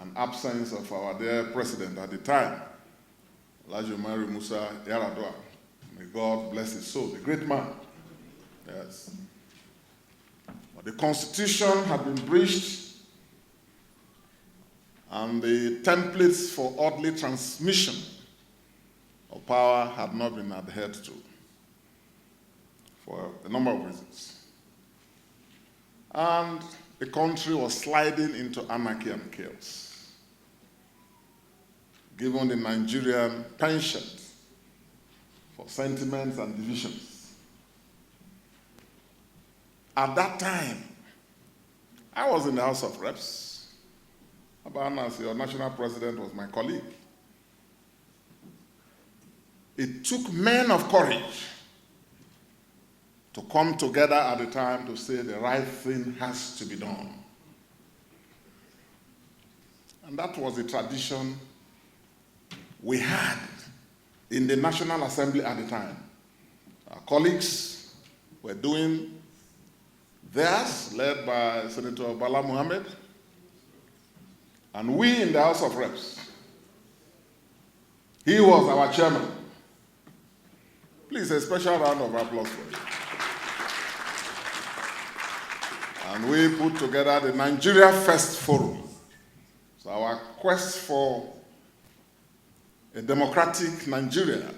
and absence of our dear president at the time, Alhaji Musa Yar'Adua. May God bless his soul, a great man. Yes. But the Constitution had been breached, and the templates for orderly transmission of power had not been adhered to for a number of reasons. And the country was sliding into anarchy and chaos, given the Nigerian penchant for sentiments and divisions. At that time, I was in the House of Reps. Abanas, your national president, was my colleague. It took men of courage to come together at the time to say the right thing has to be done. And that was the tradition we had in the National Assembly at the time. Our colleagues were doing theirs, led by Senator Bala Mohammed, and we in the House of Reps. He was our chairman. Please, a special round of applause for him. And we put together the Nigeria First Forum. So our quest for a democratic Nigeria,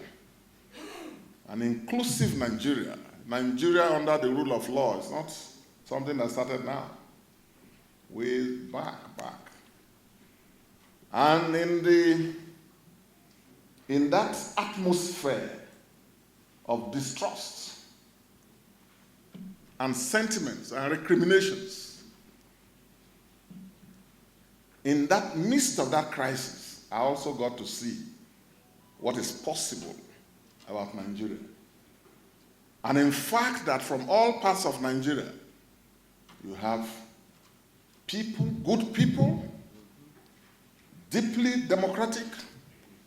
an inclusive Nigeria, Nigeria under the rule of law is not something that started now. Way back. And in that atmosphere of distrust and sentiments and recriminations, in that midst of that crisis, I also got to see what is possible about Nigeria. And in fact, that from all parts of Nigeria, you have people, good people, deeply democratic,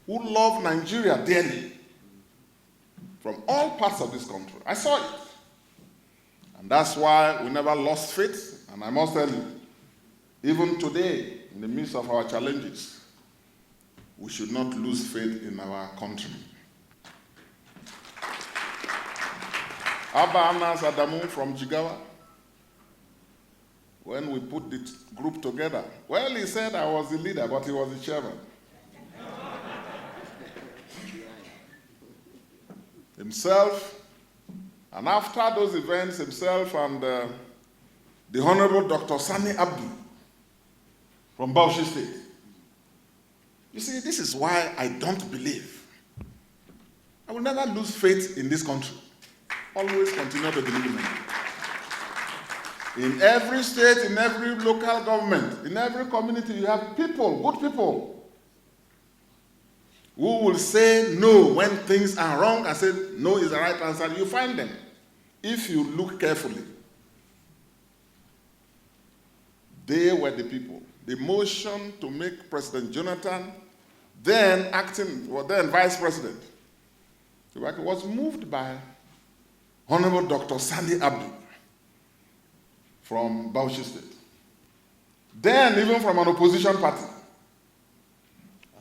who love Nigeria dearly, from all parts of this country. I saw it. And that's why we never lost faith. And I must tell you, even today, in the midst of our challenges, we should not lose faith in our country. Abba Anas Adamu from Jigawa, when we put the group together, well, he said I was the leader, but he was the chairman. Himself, and after those events, himself and the Honorable Dr. Sani Abdu from Bauchi State. You see, this is why I don't believe. I will never lose faith in this country. Always continue to believe in it. In every state, in every local government, in every community, you have people, good people, who will say no when things are wrong and say no is the right answer. You find them if you look carefully. They were the people. The motion to make President Jonathan, then Vice President, was moved by Honorable Dr. Sani Abdu from Bauchi State. Then even from an opposition party.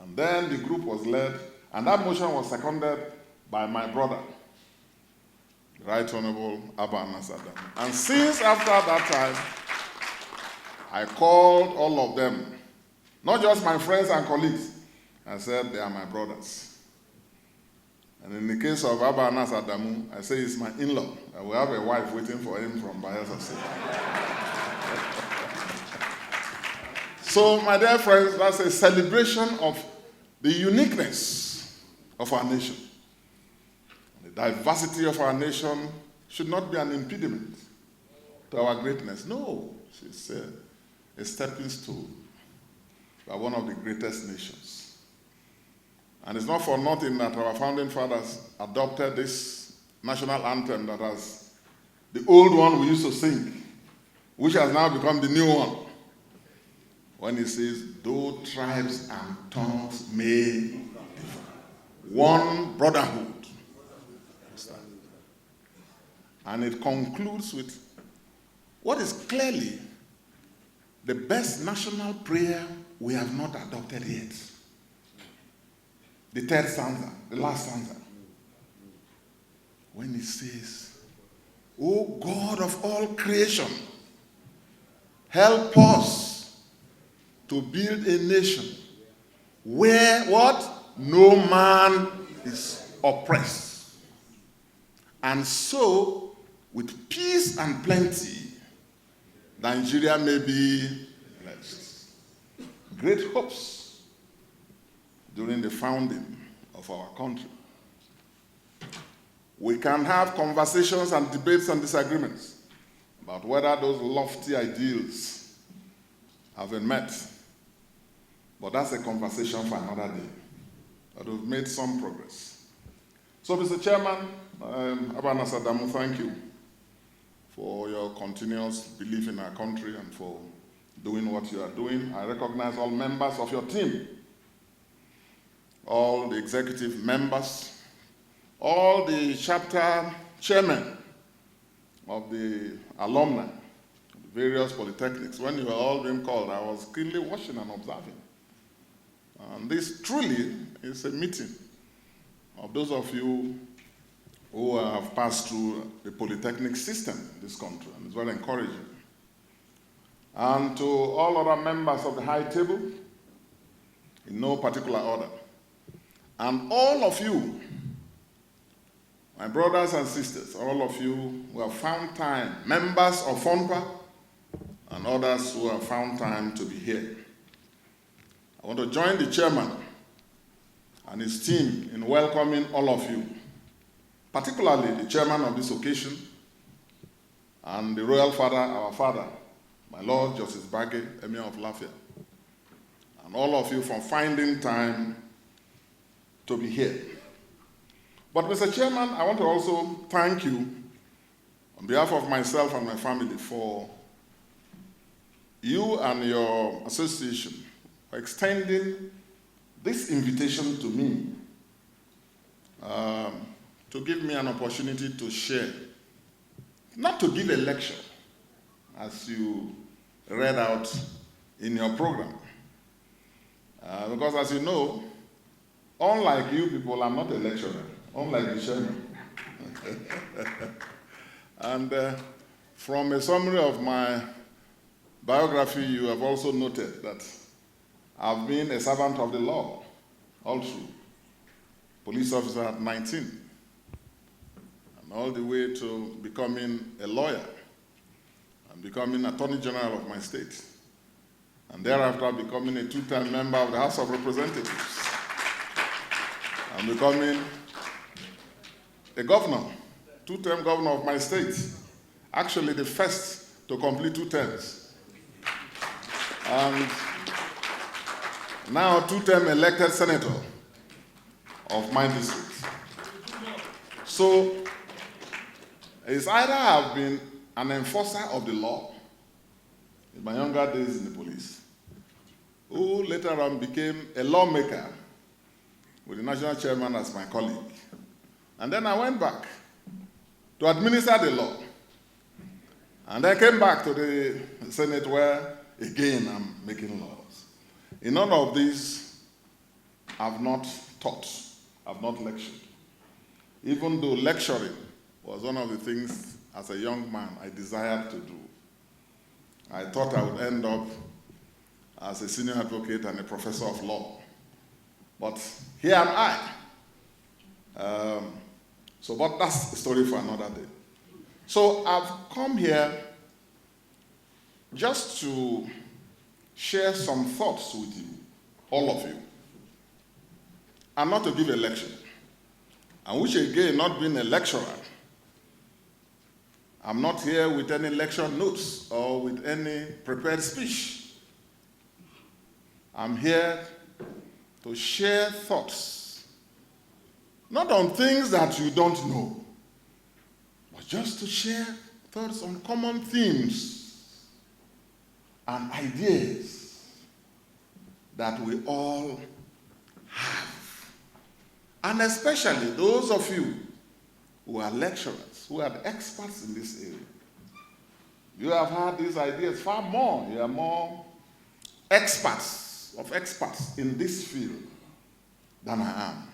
And then the group was led, and that motion was seconded by my brother, Right Honorable Abba Anas Adamu. And since after that time, I called all of them, not just my friends and colleagues. I said, they are my brothers. And in the case of Abba Anas Adamu, I say he's my in-law. I will have a wife waiting for him from Bayelsa State. So, my dear friends, that's a celebration of the uniqueness of our nation. The diversity of our nation should not be an impediment to our greatness. No, it's a stepping stone. We are one of the greatest nations. And it's not for nothing that our founding fathers adopted this national anthem that has the old one we used to sing, which has now become the new one. When it says, though tribes and tongues may differ, one brotherhood. And it concludes with what is clearly the best national prayer we have not adopted yet. The third stanza, the last stanza. When it says, "O God of all creation, help us to build a nation where what? No man is oppressed. And so, with peace and plenty, Nigeria may be blessed." Great hopes during the founding of our country. We can have conversations and debates and disagreements about whether those lofty ideals have been met. But that's a conversation for another day. But we've made some progress. So, Mr. Chairman, Abba Nasadamu, thank you for your continuous belief in our country and for doing what you are doing. I recognize all members of your team, all the executive members, all the chapter chairmen of the alumni, the various polytechnics. When you were all being called, I was keenly watching and observing. And this truly is a meeting of those of you who have passed through the polytechnic system in this country, and it's very encouraging. And to all other members of the high table, in no particular order, and all of you, my brothers and sisters, all of you who have found time, members of FONPA, and others who have found time to be here. I want to join the chairman and his team in welcoming all of you, particularly the chairman of this occasion and the royal father, our father, my Lord Justice Bage, Emir of Lafia, and all of you for finding time to be here. But Mr. Chairman, I want to also thank you on behalf of myself and my family for you and your association for extending this invitation to me to give me an opportunity to share, not to give a lecture, as you read out in your program. Because as you know, unlike you people, I'm not a lecturer, unlike the chairman. And from a summary of my biography, you have also noted that I've been a servant of the law all through. Police officer at 19, and all the way to becoming a lawyer and becoming Attorney General of my state, and thereafter becoming a two-term member of the House of Representatives, and becoming a governor, two-term governor of my state, actually the first to complete 2 terms. And now two-term elected senator of my district. So it's either I've been an enforcer of the law in my younger days in the police, who later on became a lawmaker with the national chairman as my colleague. And then I went back to administer the law. And then came back to the Senate where, again, I'm making laws. In none of these, I've not taught, I've not lectured. Even though lecturing was one of the things, as a young man, I desired to do. I thought I would end up as a senior advocate and a professor of law. But here am I. But that's a story for another day. So I've come here just to share some thoughts with you, all of you, and not to give a lecture, and which again, not being a lecturer, I'm not here with any lecture notes or with any prepared speech. I'm here to share thoughts, not on things that you don't know, but just to share thoughts on common themes and ideas that we all have. And especially those of you who are lecturers, who are experts in this area. You have had these ideas far more. You are more experts in this field than I am.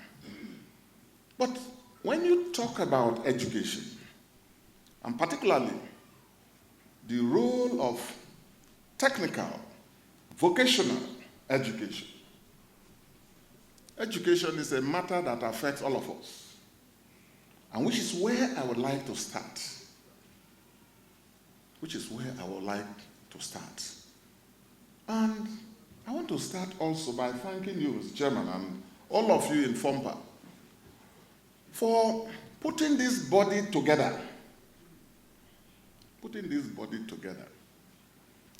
But when you talk about education, and particularly the role of technical, vocational education, education is a matter that affects all of us, and which is where I would like to start. And I want to start also by thanking you, Mr. Chairman, and all of you in FOMPA for putting this body together.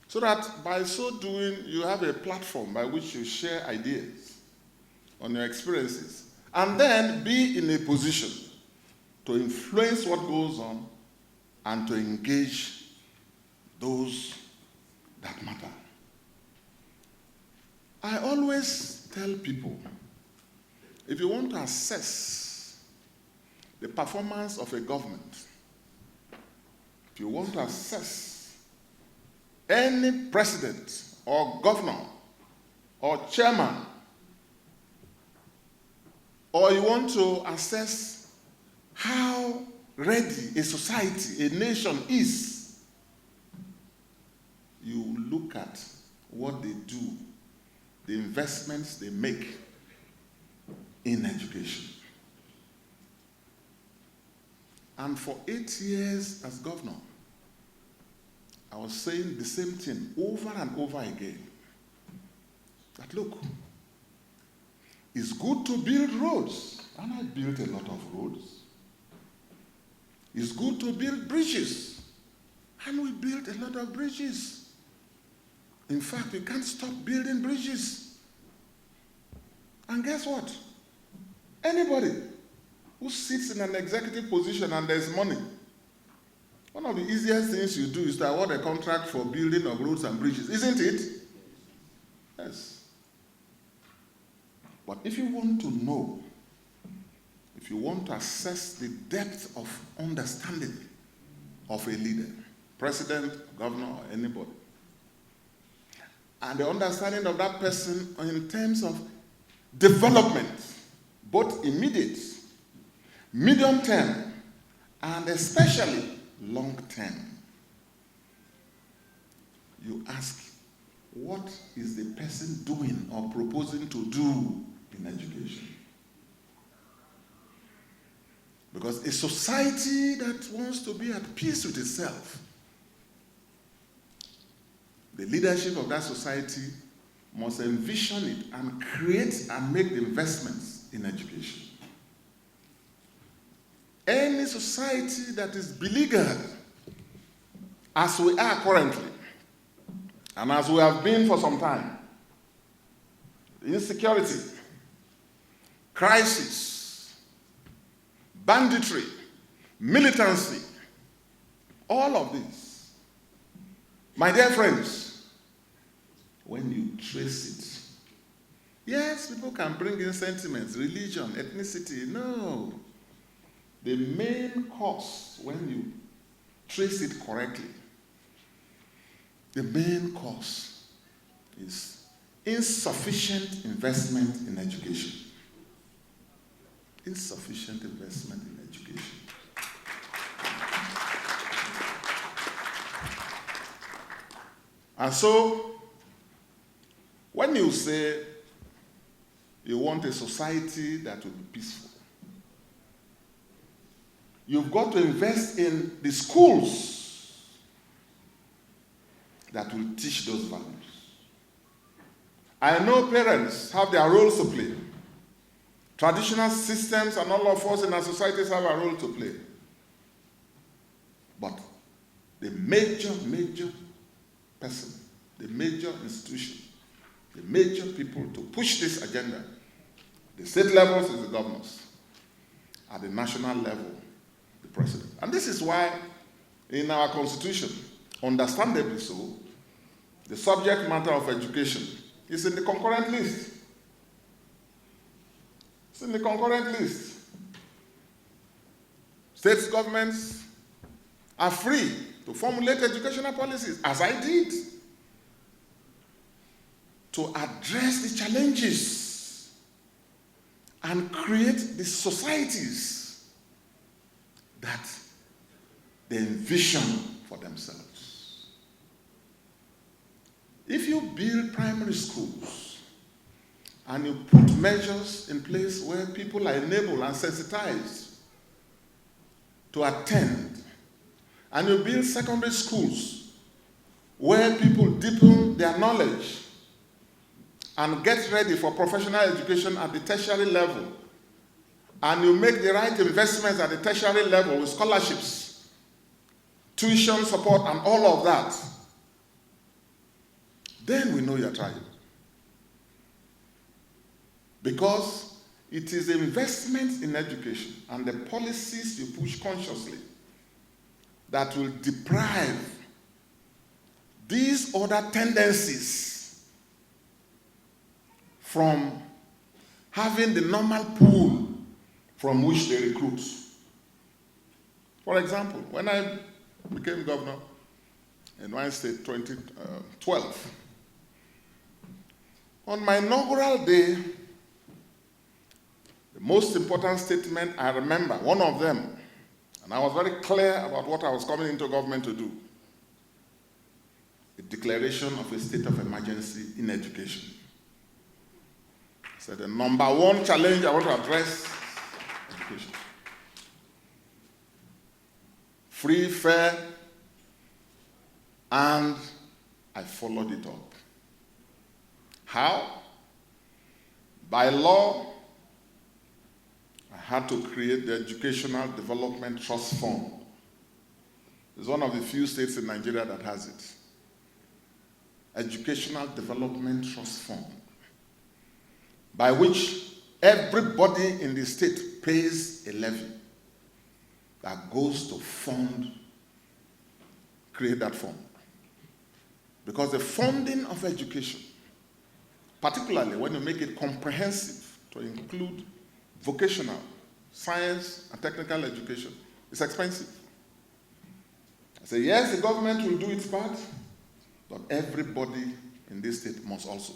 So that by so doing, you have a platform by which you share ideas on your experiences, and then be in a position to influence what goes on and to engage those that matter. I always tell people, if you want to assess the performance of a government, if you want to assess any president or governor or chairman, or you want to assess how ready a society, a nation is, you look at what they do, the investments they make in education. And for 8 years as governor, I was saying the same thing over and over again. That look, it's good to build roads, and I built a lot of roads. It's good to build bridges, and we built a lot of bridges. In fact, we can't stop building bridges. And guess what? Anybody who sits in an executive position and there's money, one of the easiest things you do is to award a contract for building of roads and bridges, isn't it? Yes. But if you want to know, if you want to assess the depth of understanding of a leader, president, governor, or anybody, and the understanding of that person in terms of development, both immediate, medium term, and especially long term, you ask, what is the person doing or proposing to do in education? Because a society that wants to be at peace with itself, the leadership of that society must envision it and create and make the investments in education. Any society that is beleaguered, as we are currently, and as we have been for some time, insecurity, crisis, banditry, militancy, all of this, my dear friends, when you trace it, yes, people can bring in sentiments, religion, ethnicity. No. The main cause, when you trace it correctly, the main cause is insufficient investment in education. Insufficient investment in education. And so, when you say you want a society that will be peaceful, you've got to invest in the schools that will teach those values. I know parents have their roles to play. Traditional systems and all of us in our societies have a role to play. But the major person, the major institution, the major people to push this agenda, the state levels is the governors, at the national level, the president. And this is why in our constitution, understandably so, the subject matter of education is in the concurrent list. It's in the concurrent list. State governments are free to formulate educational policies, as I did, to address the challenges and create the societies that they envision for themselves. If you build primary schools and you put measures in place where people are enabled and sensitized to attend, and you build secondary schools where people deepen their knowledge and get ready for professional education at the tertiary level, and you make the right investments at the tertiary level with scholarships, tuition support, and all of that, then we know you're trying. Because it is investment in education and the policies you push consciously that will deprive these other tendencies from having the normal pool from which they recruit. For example, when I became governor in one state, 2012, on my inaugural day, the most important statement I remember, one of them, and I was very clear about what I was coming into government to do, a declaration of a state of emergency in education. So the number one challenge I want to address is education. Free, fair, and I followed it up. How? By law, I had to create the Educational Development Trust Fund. It's one of the few states in Nigeria that has it. Educational Development Trust Fund, by which everybody in the state pays a levy that goes to fund, create that fund. Because the funding of education, particularly when you make it comprehensive to include vocational, science, and technical education, is expensive. I say, yes, the government will do its part, but everybody in this state must also.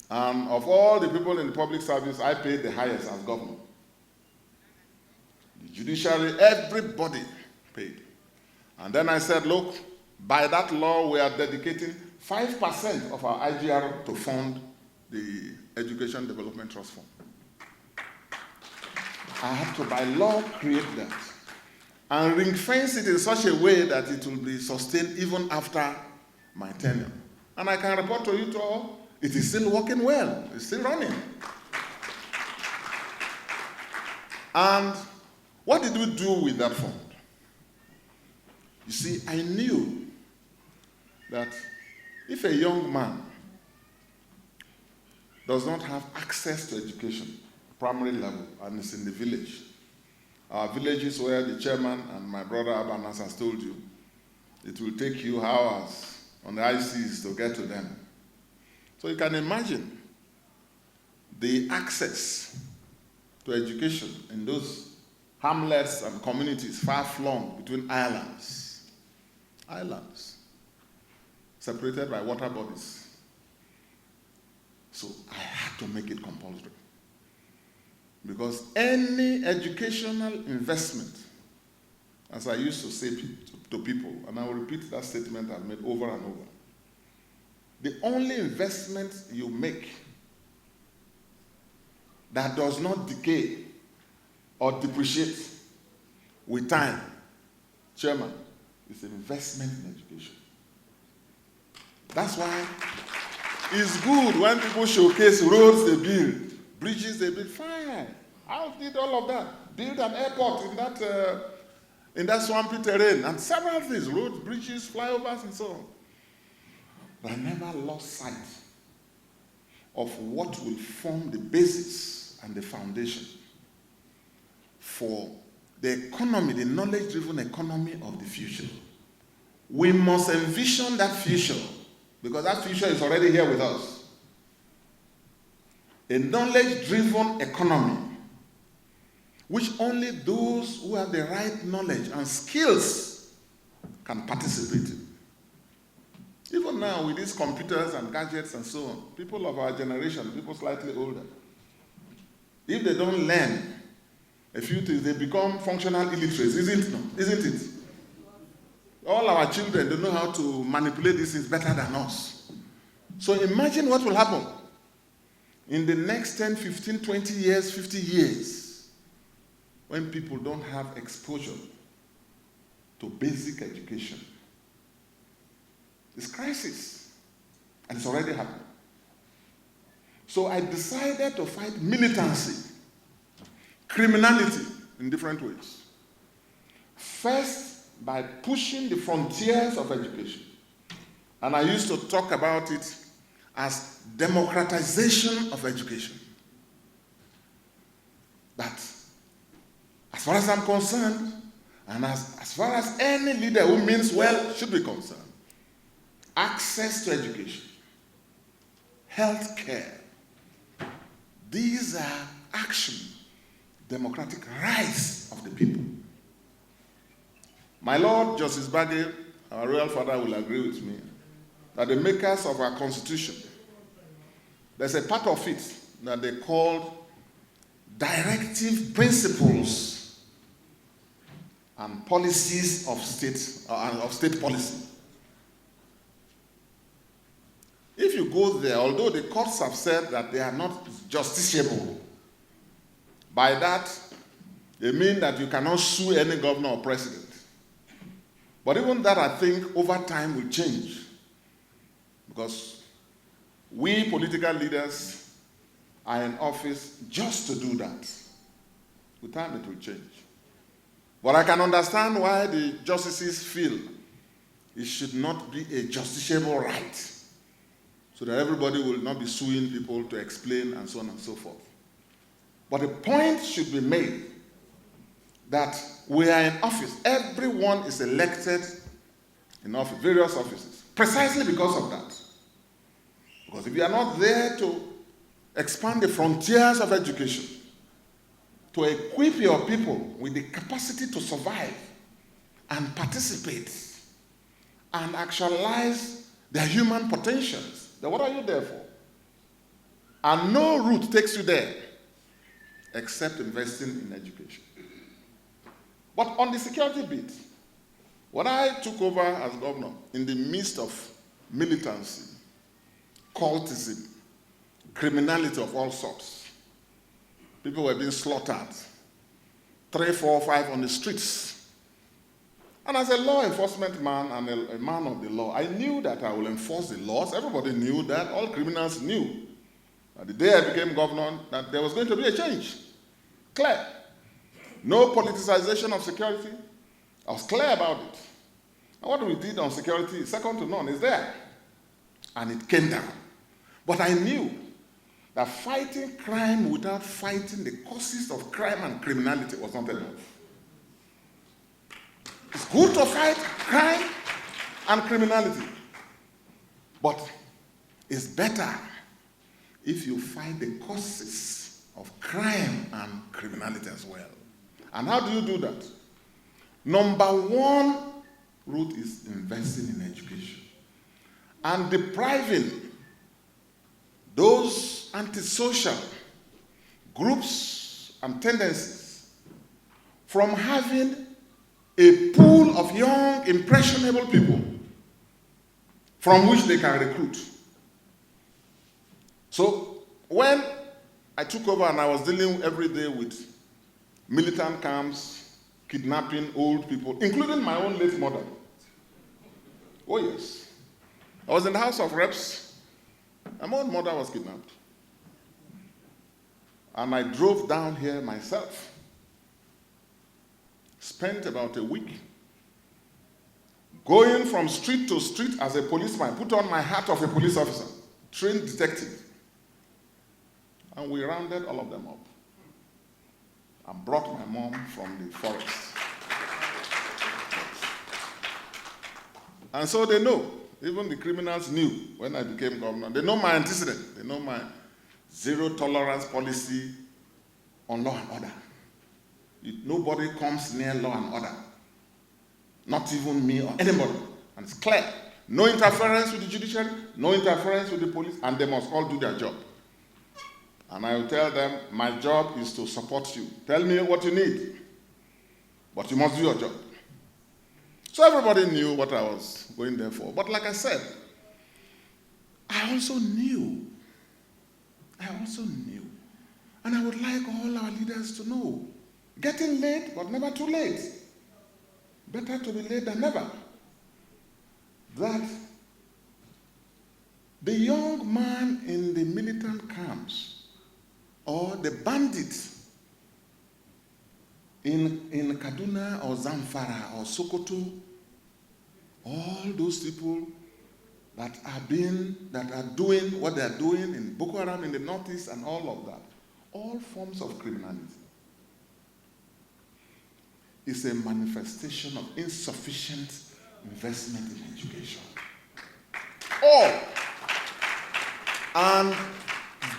And of all the people in the public service, I paid the highest as governor. The judiciary, everybody paid. And then I said, look, by that law, we are dedicating 5% of our IGR to fund the Education Development Trust Fund. I have to, by law, create that and ring-fence it in such a way that it will be sustained even after my tenure. And I can report to you to all, it is still working well. It's still running. And what did we do with that fund? You see, I knew that if a young man does not have access to education, primary level, and is in the village, our villages where the chairman and my brother Abanas has told you, it will take you hours on the ICs to get to them. So you can imagine the access to education in those hamlets and communities far-flung between islands, separated by water bodies. So I had to make it compulsory. Because any educational investment, as I used to say to people, and I will repeat that statement I've made over and over, the only investment you make that does not decay or depreciate with time, Chairman, is an investment in education. That's why it's good when people showcase roads they build, bridges they build. Fine. I did all of that. Build an airport in that swampy terrain, and several things, roads, bridges, flyovers, and so on. But I never lost sight of what will form the basis and the foundation for the economy, the knowledge-driven economy of the future. We must envision that future, because that future is already here with us. A knowledge-driven economy which only those who have the right knowledge and skills can participate in. Even now, with these computers and gadgets and so on, people of our generation, people slightly older, if they don't learn a few things, they become functional illiterates, isn't it? All our children don't know how to manipulate these things better than us. So imagine what will happen in the next 10, 15, 20 years, 50 years, when people don't have exposure to basic education. It's crisis, and it's already happening. So I decided to fight militancy, criminality in different ways. First, by pushing the frontiers of education. And I used to talk about it as democratization of education. That, as far as I'm concerned, and as far as any leader who means well should be concerned, access to education, health care, these are action, democratic rights of the people. My Lord Justice Bagge, our royal father, will agree with me that the makers of our constitution, there's a part of it that they called directive principles and policies of state policy. If you go there, although the courts have said that they are not justiciable, by that they mean that you cannot sue any governor or president. But even that, I think, over time will change, because we political leaders are in office just to do that. With time, it will change. But I can understand why the justices feel it should not be a justiciable right, so that everybody will not be suing people to explain and so on and so forth. But the point should be made that we are in office. Everyone is elected in office, various offices, precisely because of that. Because if you are not there to expand the frontiers of education, to equip your people with the capacity to survive and participate and actualize their human potentials, then what are you there for? And no route takes you there except investing in education. But on the security bit, when I took over as governor, in the midst of militancy, cultism, criminality of all sorts, people were being slaughtered, 3, 4, 5 on the streets. And as a law enforcement man and a man of the law, I knew that I will enforce the laws. Everybody knew that. All criminals knew that the day I became governor, that there was going to be a change. Clear. No politicization of security. I was clear about it. And what we did on security, second to none, is there. And it came down. But I knew that fighting crime without fighting the causes of crime and criminality was not enough. It's good to fight crime and criminality, but it's better if you fight the causes of crime and criminality as well. And how do you do that? Number one route is investing in education and depriving those antisocial groups and tendencies from having a pool of young, impressionable people from which they can recruit. So when I took over and I was dealing every day with militant camps, kidnapping old people, including my own late mother. Oh yes. I was in the House of Reps, and my own mother was kidnapped. And I drove down here myself. Spent about a week going from street to street as a policeman, put on my hat of a police officer, trained detective. And we rounded all of them up and brought my mom from the forest. And so they know, even the criminals knew when I became governor. They know my antecedent. They know my zero tolerance policy on law and order. Nobody comes near law and order. Not even me or anybody. And it's clear. No interference with the judiciary, no interference with the police, and they must all do their job. And I will tell them, my job is to support you. Tell me what you need, but you must do your job. So everybody knew what I was going there for. But like I said, I also knew, and I would like all our leaders to know, getting late, but never too late. Better to be late than never. That the young man in the militant camps or the bandits in Kaduna or Zamfara or Sokoto, all those people that are doing what they are doing in Boko Haram in the northeast and all of that, all forms of criminality, is a manifestation of insufficient investment in education. All. And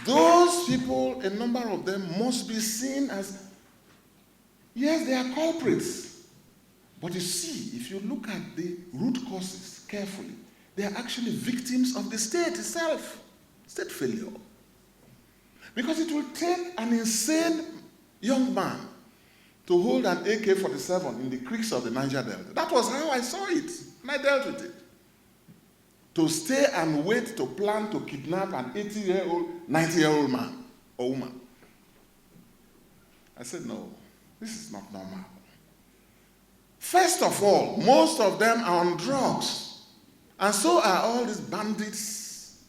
those people, a number of them, must be seen as, yes, they are culprits. But you see, if you look at the root causes carefully, they are actually victims of the state itself, state failure. Because it will take an insane young man to hold an AK-47 in the creeks of the Niger Delta. That was how I saw it, and I dealt with it. To stay and wait to plan to kidnap an 80-year-old, 90-year-old man or woman. I said, no, this is not normal. First of all, most of them are on drugs, and so are all these bandits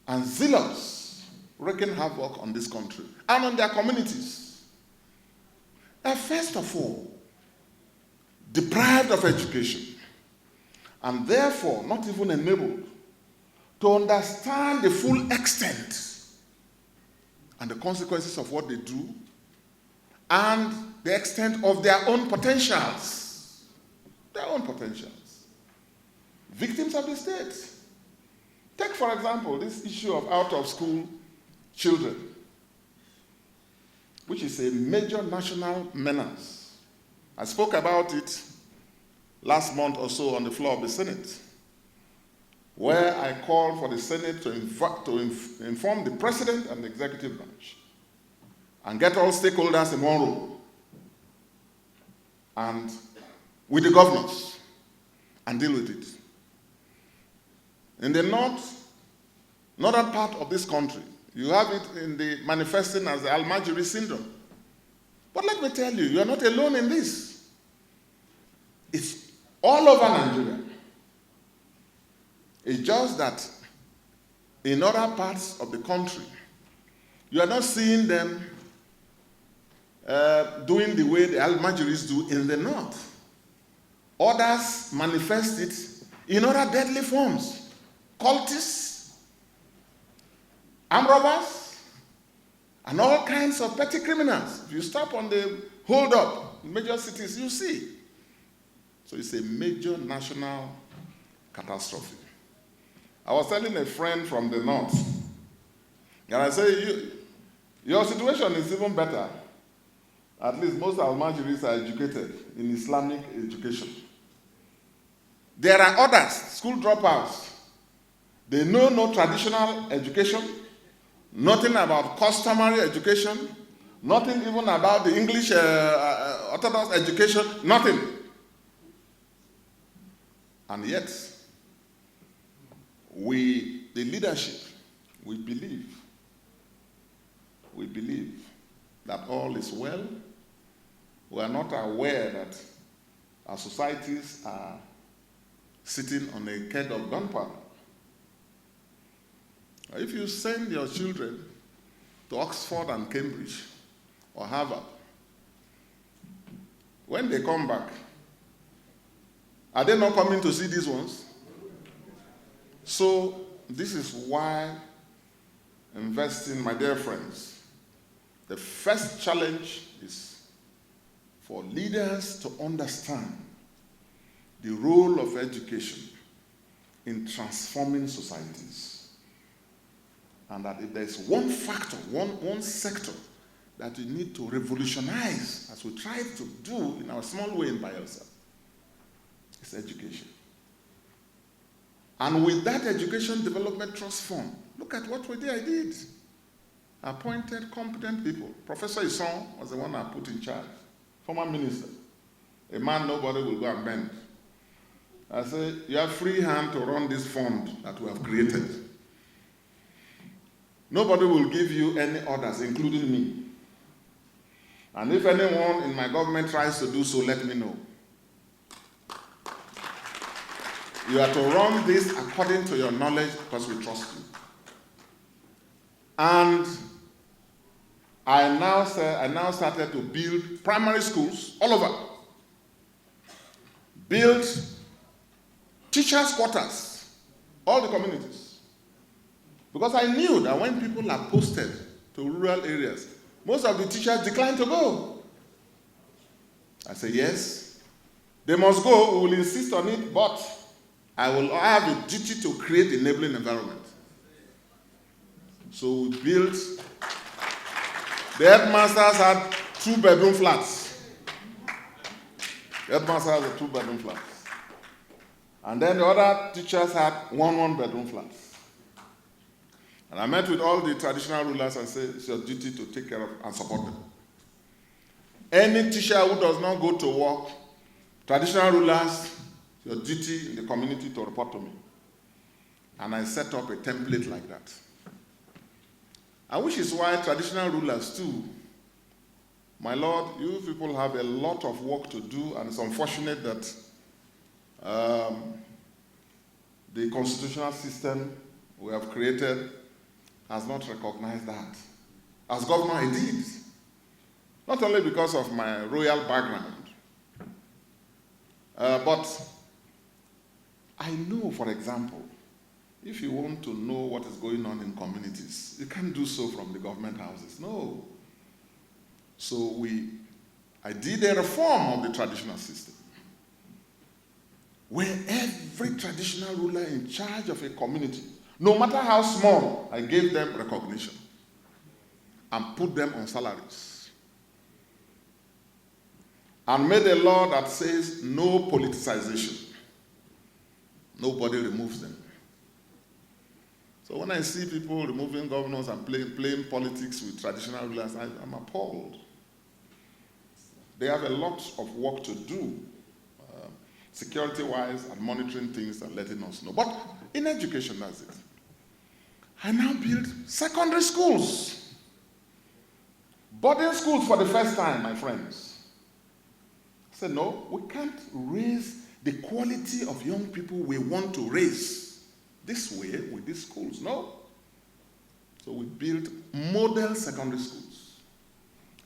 and zealots wreaking havoc on this country and on their communities. First of all, deprived of education, and therefore not even enabled to understand the full extent and the consequences of what they do and the extent of their own potentials. Their own potentials. Victims of the state. Take, for example, this issue of out-of-school children, which is a major national menace. I spoke about it last month or so on the floor of the Senate, where I called for the Senate to inform the President and the Executive Branch and get all stakeholders in one room and with the governors and deal with it. In the northern part of this country, you have it in the manifesting as the Al-Majiri syndrome. But let me tell you, you are not alone in this. It's all over Nigeria. It's just that in other parts of the country, you are not seeing them doing the way the Al-Majiris do in the north. Others manifest it in other deadly forms. Cultists, armed robbers, and all kinds of petty criminals. If you stop on the hold-up in major cities, you see. So it's a major national catastrophe. I was telling a friend from the north, and I say, your situation is even better. At least most Al-Majiris are educated in Islamic education. There are others, school dropouts. They know no traditional education, nothing about customary education, nothing even about the English Orthodox education, nothing. And yet, the leadership, we believe that all is well. We are not aware that our societies are sitting on a keg of gunpowder. If you send your children to Oxford and Cambridge or Harvard, when they come back, are they not coming to see these ones? So this is why investing, my dear friends, the first challenge is for leaders to understand the role of education in transforming societies. And that if there's one factor, one sector that we need to revolutionize, as we try to do in our small way in Bayelsa, is education. And with that Education Development Trust Fund, look at what I did. I appointed competent people. Professor Nyesom was the one I put in charge, former minister, a man nobody will go and bend. I said, you have free hand to run this fund that we have created. Nobody will give you any orders, including me. And if anyone in my government tries to do so, let me know. You are to run this according to your knowledge because we trust you. And I now started to build primary schools all over. Build teachers' quarters, all the communities. Because I knew that when people are posted to rural areas, most of the teachers decline to go. I said, yes, they must go, we will insist on it, but I will have a duty to create enabling environment. So we built, the headmasters had 2-bedroom flats. The headmaster has a 2-bedroom flats. And then the other teachers had 1-bedroom flats. And I met with all the traditional rulers and said, it's your duty to take care of and support them. Any teacher who does not go to work, traditional rulers, it's your duty in the community to report to me. And I set up a template like that. And which is why traditional rulers too, my Lord, you people have a lot of work to do, and it's unfortunate that the constitutional system we have created has not recognized that. As governor, I did. Not only because of my royal background, but I know, for example, if you want to know what is going on in communities, you can't do so from the government houses. No. So I did a reform of the traditional system, where every traditional ruler in charge of a community, no matter how small, I gave them recognition and put them on salaries. And made a law that says no politicization. Nobody removes them. So when I see people removing governors and playing politics with traditional rulers, I'm appalled. They have a lot of work to do, security-wise, and monitoring things and letting us know. But in education, that's it. I now build secondary schools. Boarding schools for the first time, my friends. I said, no, we can't raise the quality of young people we want to raise this way with these schools. No. So we built model secondary schools.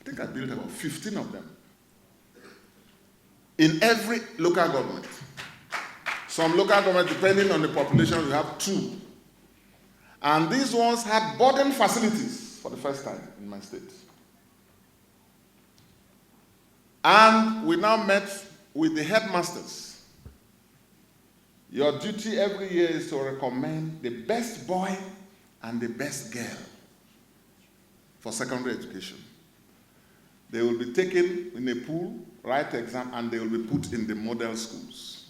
I think I built about 15 of them in every local government. Some local government, depending on the population, we have 2. And these ones had boarding facilities for the first time in my state. And we now met with the headmasters. Your duty every year is to recommend the best boy and the best girl for secondary education. They will be taken in a pool, write exam, and they will be put in the model schools.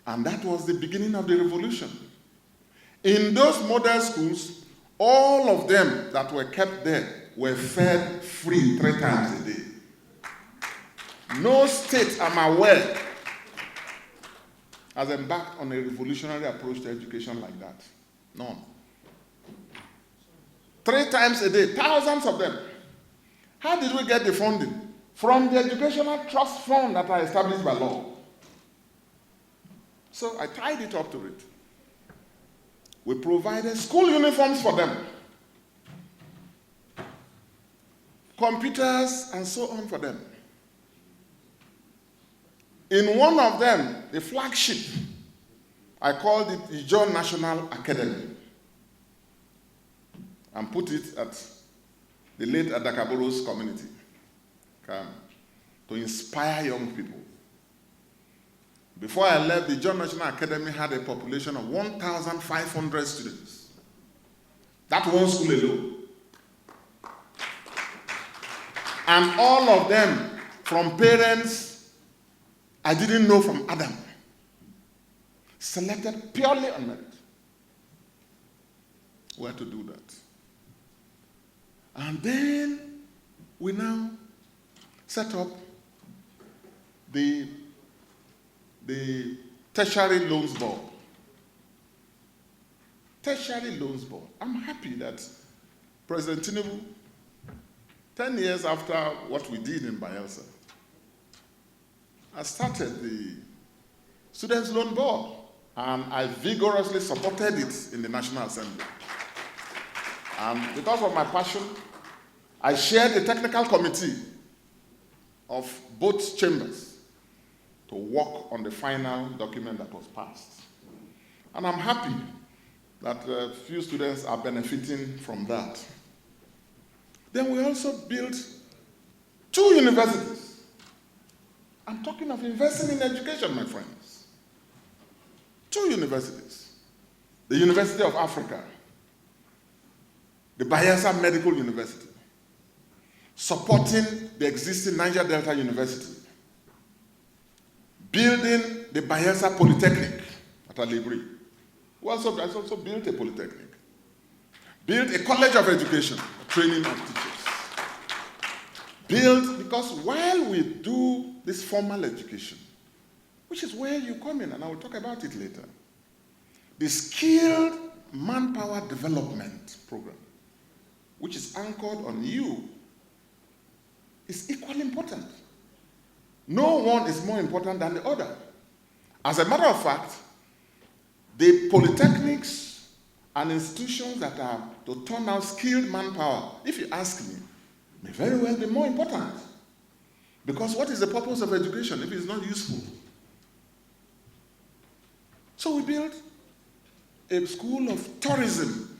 And that was the beginning of the revolution. In those model schools, all of them that were kept there were fed free 3 times a day. No state, I'm aware, has embarked on a revolutionary approach to education like that. None. 3 times a day, thousands of them. How did we get the funding? From the Educational Trust Fund that I established by law. So I tied it up to it. We provided school uniforms for them, computers, and so on for them. In one of them, the flagship, I called it the John National Academy and put it at the late Adakaburu's community to inspire young people. Before I left, the John National Academy had a population of 1,500 students. That one school alone. And all of them from parents I didn't know from Adam. Selected purely on merit. Where to do that. And then we now set up the Tertiary Loans Board. Tertiary Loans Board. I'm happy that President TINUBU, 10 years after what we did in Bayelsa, has started the Students' Loan Board, and I vigorously supported it in the National Assembly. And because of my passion, I chaired the technical committee of both chambers to work on the final document that was passed. And I'm happy that a few students are benefiting from that. Then we also built 2 universities. I'm talking of investing in education, my friends. 2 universities. The University of Africa, the Bayelsa Medical University, supporting the existing Niger Delta University, building the Bayelsa Polytechnic at Alibri. We also built a polytechnic, built a college of education, training of teachers. Built, because while we do this formal education, which is where you come in, and I will talk about it later, the skilled manpower development program, which is anchored on you, is equally important. No one is more important than the other. As a matter of fact, the polytechnics and institutions that are to turn out skilled manpower, if you ask me, may very well be more important. Because what is the purpose of education if it's not useful? So we built a school of tourism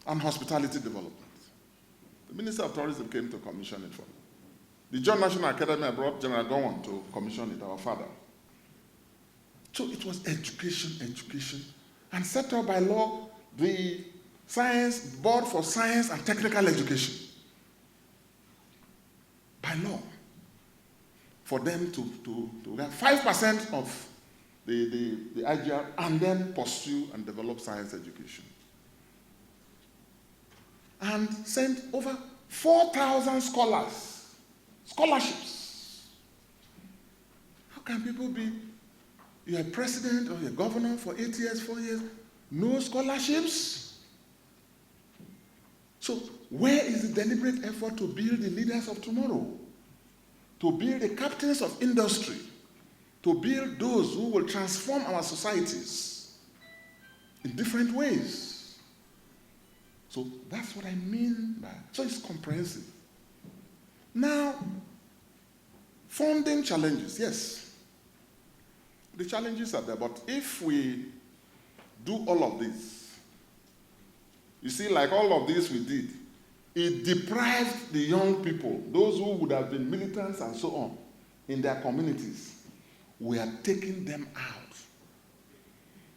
and hospitality development. The Minister of Tourism came to commission it for me. The John National Academy, I brought General Gowon to commission it, our father. So it was education, and set up by law the Board for Science and Technical Education. By law. For them to have 5% of the IGR and then pursue and develop science education. And sent over 4,000 scholarships. How can people be, you're a president or you're a governor for 8 years, 4 years, no scholarships? So where is the deliberate effort to build the leaders of tomorrow? To build the captains of industry? To build those who will transform our societies in different ways? So that's what I mean by, so it's comprehensive. Now, funding challenges, yes. The challenges are there, but if we do all of this, you see, like all of this we did, it deprived the young people, those who would have been militants and so on, in their communities. We are taking them out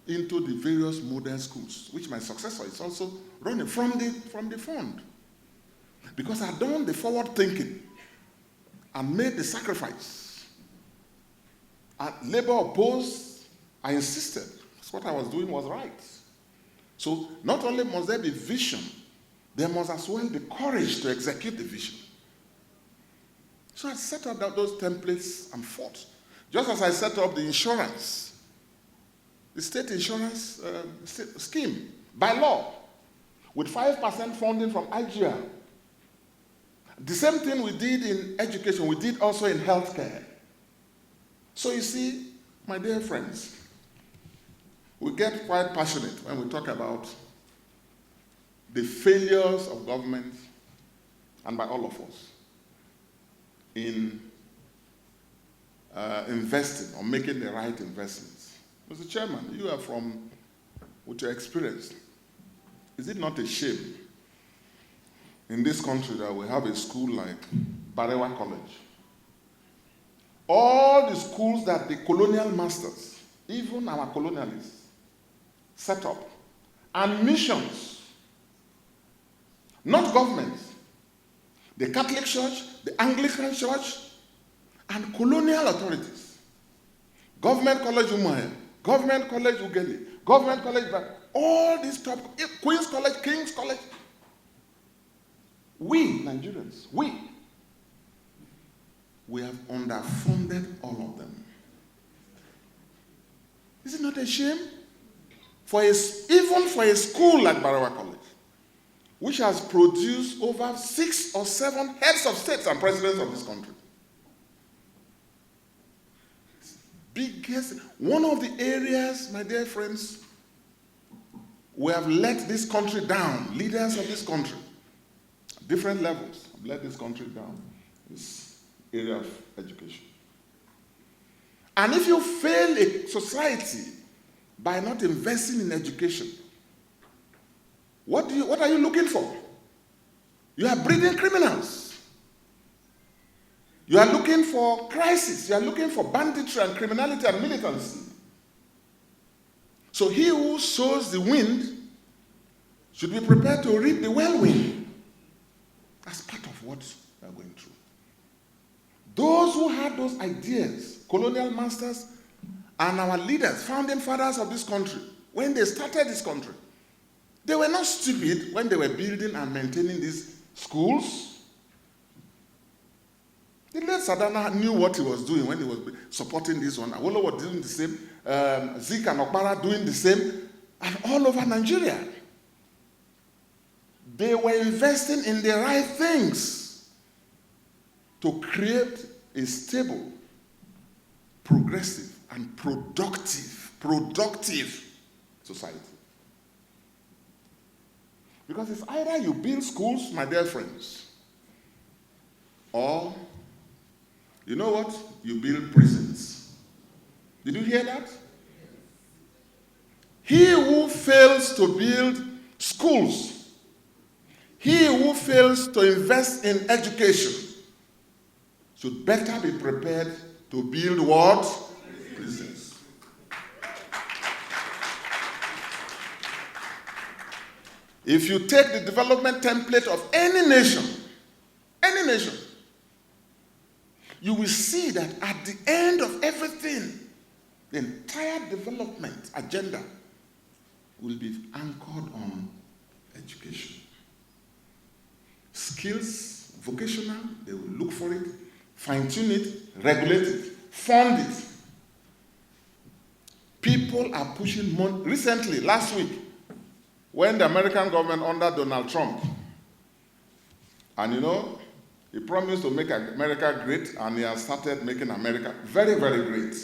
into the various modern schools, which my successor is also running from the fund. Because I've done the forward thinking and made the sacrifice. At labor opposed, I insisted. That's what I was doing was right. So not only must there be vision, there must as well be courage to execute the vision. So I set up those templates and fought. Just as I set up the insurance, the state insurance scheme, by law, with 5% funding from IGR. The same thing we did in education, we did also in healthcare. So you see, my dear friends, we get quite passionate when we talk about the failures of government, and by all of us, in investing or making the right investments. Mr. Chairman, you are from, with your experience, is it not a shame in this country that we have a school like Barewa College? All the schools that the colonial masters, even our colonialists, set up, and missions, not governments, the Catholic Church, the Anglican Church, and colonial authorities. Government College Omoyele, Government College Ughelli, Government College, all these top, Queen's College, King's College. We, Nigerians, we have underfunded all of them. Is it not a shame? Even for a school like Barawa College, which has produced over 6 or 7 heads of states and presidents of this country. Biggest, one of the areas, my dear friends, we have let this country down, leaders of this country, different levels, have let this country down, this area of education. And if you fail a society by not investing in education, what are you looking for? You are breeding criminals. You are looking for crisis. You are looking for banditry and criminality and militancy. So he who sows the wind should be prepared to reap the whirlwind. That's part of what we are going through. Those who had those ideas, colonial masters and our leaders, founding fathers of this country, when they started this country, they were not stupid when they were building and maintaining these schools. The late Sadana knew what he was doing when he was supporting this one. Awolowo was doing the same. Zik and Okpara doing the same. And all over Nigeria. They were investing in the right things to create a stable, progressive, and productive society. Because it's either you build schools, my dear friends, or, you know what? You build prisons. Did you hear that? He who fails to build schools, he who fails to invest in education, should better be prepared to build what? Prisons. If you take the development template of any nation, you will see that at the end of everything, the entire development agenda will be anchored on education. Skills, vocational, they will look for it, fine-tune it, regulate it, fund it. People are pushing money. Recently, last week, when the American government under Donald Trump, and you know, he promised to make America great, and he has started making America very, very great.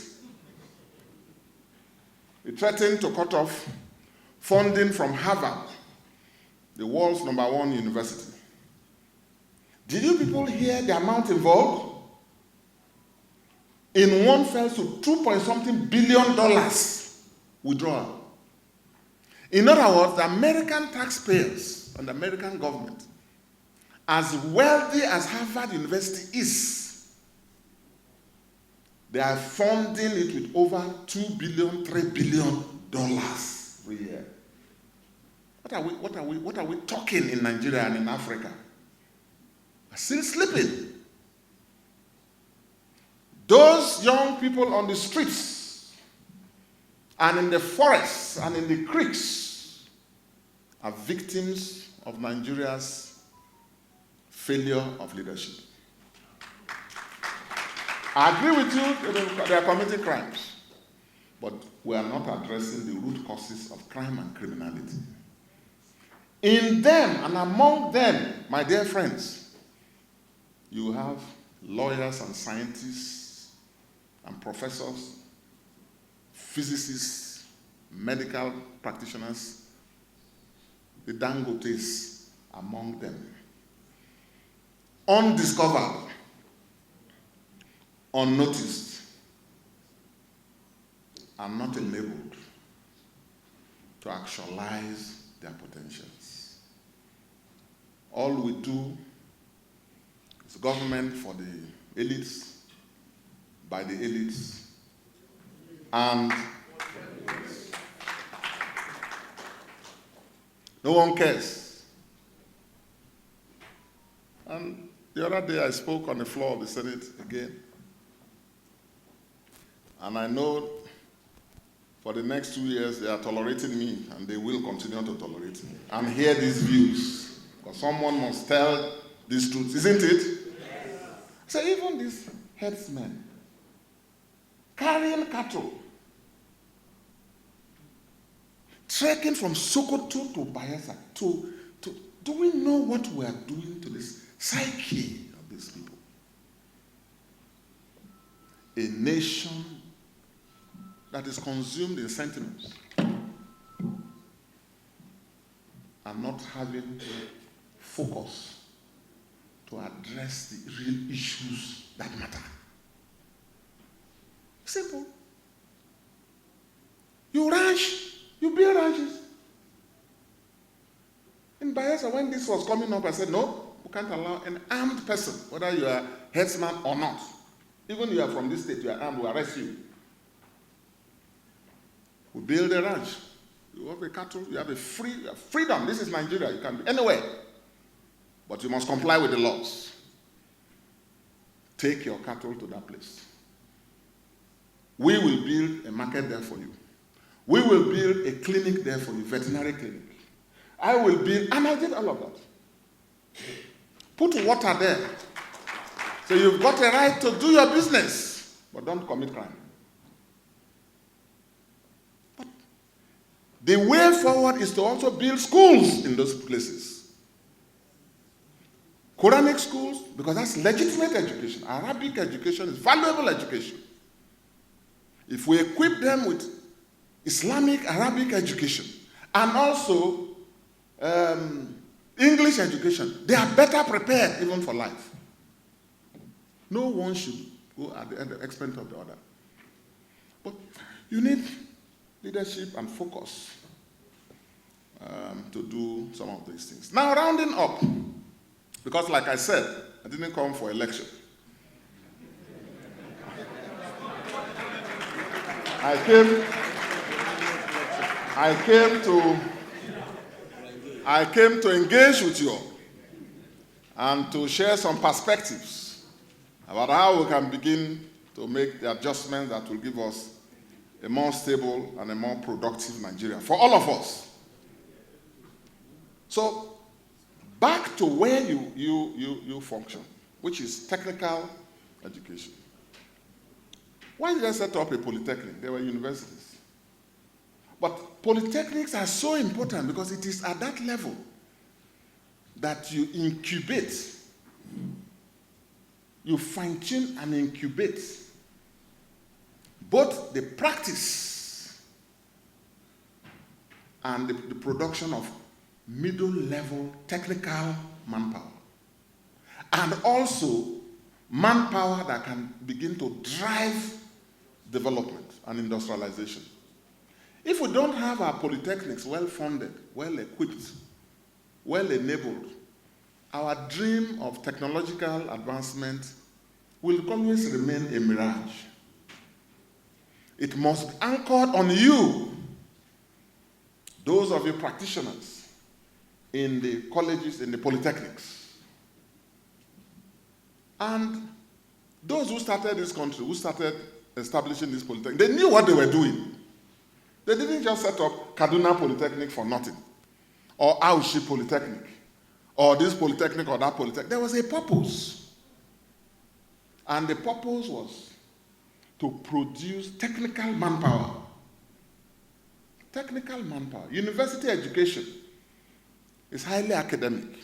He threatened to cut off funding from Harvard, the world's #1 university. Did you people hear the amount involved? In one fell swoop, $2.something billion withdrawal. In other words, the American taxpayers and the American government, as wealthy as Harvard University is, they are funding it with over $2 billion, $3 billion every year. What are we talking in Nigeria and in Africa? We're still sleeping. Those young people on the streets and in the forests and in the creeks are victims of Nigeria's failure of leadership. I agree with you, they are committing crimes, but we are not addressing the root causes of crime and criminality. In them and among them, my dear friends, you have lawyers and scientists and professors, physicists, medical practitioners, the Dangotes among them. Undiscovered, unnoticed, and not enabled to actualize their potentials. All we do is government for the elites, by the elites, and no one cares. And The other day I spoke on the floor of the Senate again. And I know for the next 2 years they are tolerating me, and they will continue to tolerate me and hear these views. Because someone must tell these truths, isn't it? Yes. So even these headsmen carrying cattle, trekking from Sokoto to Bayelsa, do we know what we are doing to this psyche of these people? A nation that is consumed in sentiments and not having focus to address the real issues that matter. Simple. You ranch, you build ranches. In Bayelsa, when this was coming up, I said, no, we can't allow an armed person, whether you are headsman or not. Even you are from this state, you are armed, we arrest you. We build a ranch. You have a cattle, you have freedom. This is Nigeria, you can be anywhere. But you must comply with the laws. Take your cattle to that place. We will build a market there for you. We will build a clinic there for you, veterinary clinic. I will build, and I did all of that. Put water there. So you've got a right to do your business, but don't commit crime. But the way forward is to also build schools in those places. Quranic schools, because that's legitimate education. Arabic education is valuable education. If we equip them with Islamic Arabic education and also English education, they are better prepared even for life. No one should go at the expense of the other. But you need leadership and focus to do some of these things. Now, rounding up, because like I said, I didn't come for election. I came to engage with you and to share some perspectives about how we can begin to make the adjustments that will give us a more stable and a more productive Nigeria for all of us. So, back to where you function, which is technical education. Why did I set up a polytechnic? There were universities. But polytechnics are so important because it is at that level that you incubate, you fine-tune and incubate both the practice and the production of middle-level technical manpower. And also manpower that can begin to drive development and industrialization. If we don't have our polytechnics well-funded, well-equipped, well-enabled, our dream of technological advancement will always remain a mirage. It must be anchored on you, those of you practitioners in the colleges, in the polytechnics. And those who started this country, who started establishing this polytechnic, they knew what they were doing. They didn't just set up Kaduna Polytechnic for nothing, or Aushi Polytechnic, or this polytechnic or that polytechnic. There was a purpose. And the purpose was to produce technical manpower. Technical manpower. University education is highly academic.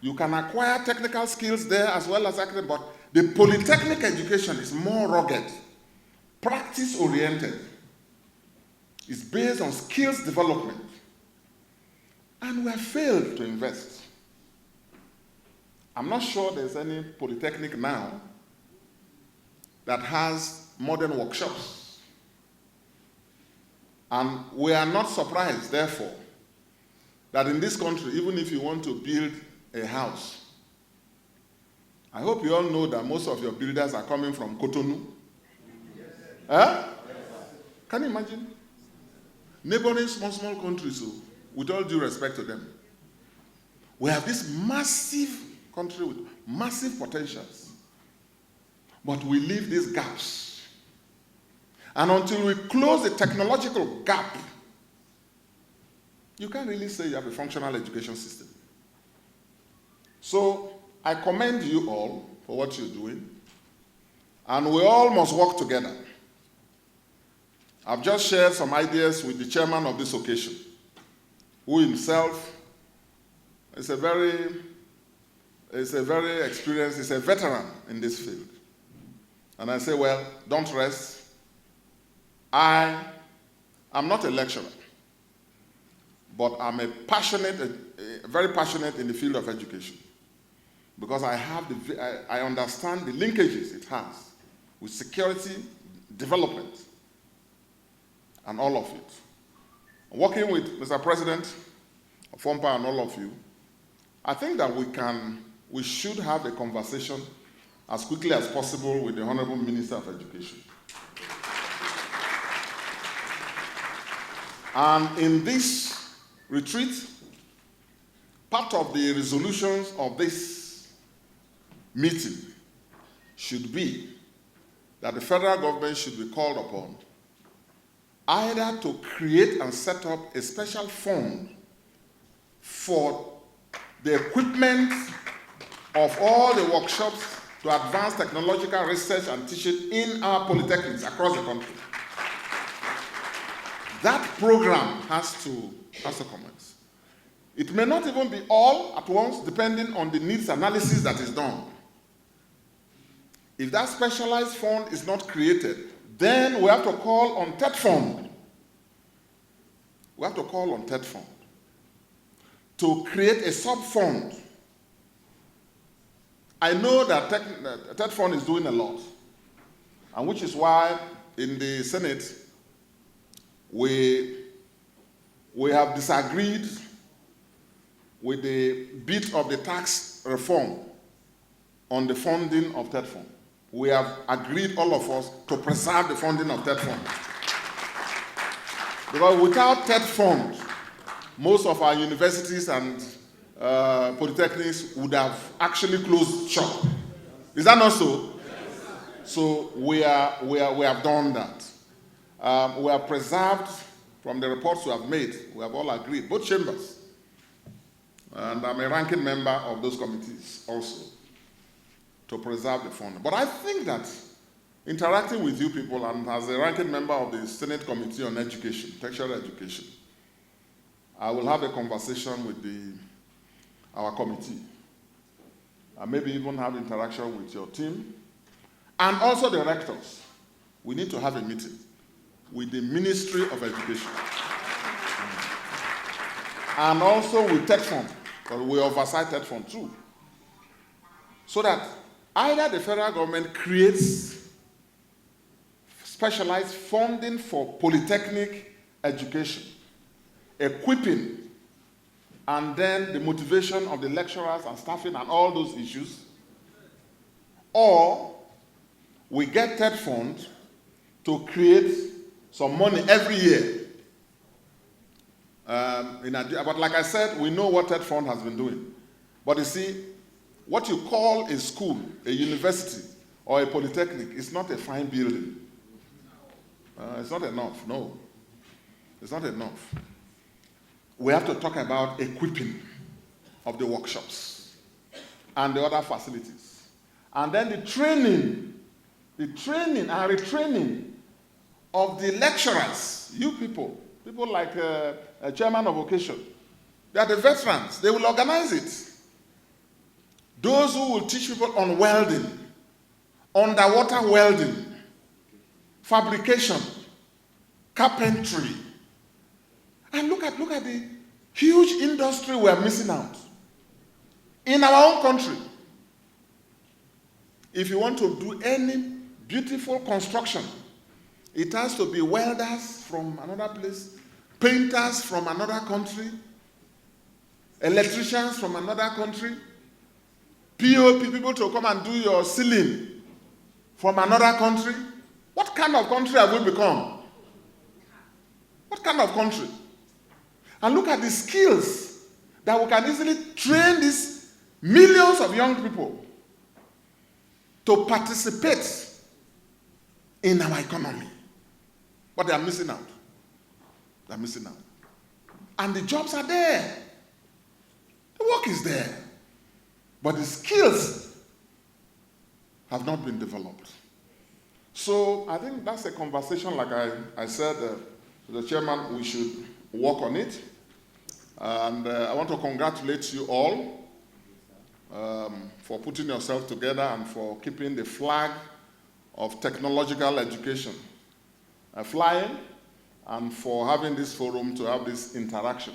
You can acquire technical skills there as well as academic, but the polytechnic education is more rugged, practice-oriented. It's based on skills development. And we have failed to invest. I'm not sure there's any polytechnic now that has modern workshops. And we are not surprised, therefore, that in this country, even if you want to build a house, I hope you all know that most of your builders are coming from Cotonou. Yes. Huh? Yes. Can you imagine? Neighboring small countries, so, with all due respect to them, We have this massive country with massive potentials, but we leave these gaps. And until we close the technological gap, you can't really say you have a functional education system. So I commend you all for what you're doing, and we all must work together. I've just shared some ideas with the chairman of this occasion, who himself is a very experienced, he's a veteran in this field. And I say, well, don't rest. I am not a lecturer, but I'm very passionate in the field of education, because I understand the linkages it has with security, development, and all of it. Working with Mr. President, Fompa, and all of you, I think that we should have a conversation as quickly as possible with the Honorable Minister of Education. And in this retreat, part of the resolutions of this meeting should be that the federal government should be called upon either to create and set up a special fund for the equipment of all the workshops to advance technological research and teaching in our polytechnics across the country. That program has to commence. It may not even be all at once, depending on the needs analysis that is done. If that specialized fund is not created, then we have to call on TED Fund. We have to call on TED Fund to create a sub-fund. I know that TED Fund is doing a lot, and which is why in the Senate we have disagreed with the bit of the tax reform on the funding of TED Fund. We have agreed, all of us, to preserve the funding of TED Fund. Because without TED Fund, most of our universities and polytechnics would have actually closed shop. Is that not so? Yes. So we have done that. We have preserved, from the reports we have made, we have all agreed, both chambers, and I'm a ranking member of those committees also, to preserve the fund. But I think that interacting with you people, and as a ranking member of the Senate Committee on Education, Tertiary Education, I will have a conversation with our committee, and maybe even have interaction with your team, and also the rectors. We need to have a meeting with the Ministry of Education, and also with TED Fund, because we oversight TED Fund too, so that either the federal government creates specialized funding for polytechnic education, equipping, and then the motivation of the lecturers and staffing and all those issues, or we get TED Fund to create some money every year. But like I said, we know what TED Fund has been doing. But you see, what you call a school, a university, or a polytechnic is not a fine building. It's not enough, no. It's not enough. We have to talk about equipping of the workshops and the other facilities. And then the training and retraining of the lecturers, you people like a chairman of occasion. They are the veterans. They will organize it. Those who will teach people on welding, underwater welding, fabrication, carpentry. And look at the huge industry we are missing out in our own country. If you want to do any beautiful construction, it has to be welders from another place, painters from another country, electricians from another country, POP people to come and do your ceiling from another country. What kind of country have we become? What kind of country? And look at the skills that we can easily train these millions of young people to participate in our economy. But they are missing out. They are missing out. And the jobs are there. The work is there. But the skills have not been developed. So I think that's a conversation, like I said to the chairman, we should work on it. And I want to congratulate you all for putting yourself together and for keeping the flag of technological education flying, and for having this forum to have this interaction.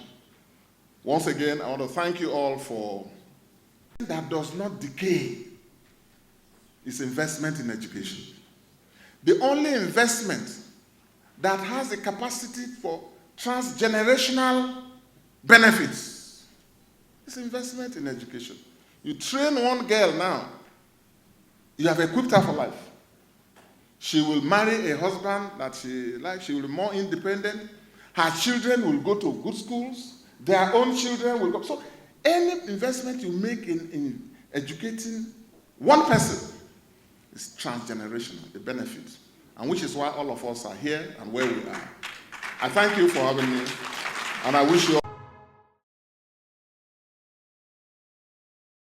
Once again, I want to thank you all for that does not decay is investment in education. The only investment that has the capacity for transgenerational benefits is investment in education. You train one girl now, you have equipped her for life. She will marry a husband that she likes, she will be more independent. Her children will go to good schools, their own children will go. So any investment you make in educating one person is transgenerational, the benefit, and which is why all of us are here and where we are. I thank you for having me, and I wish you all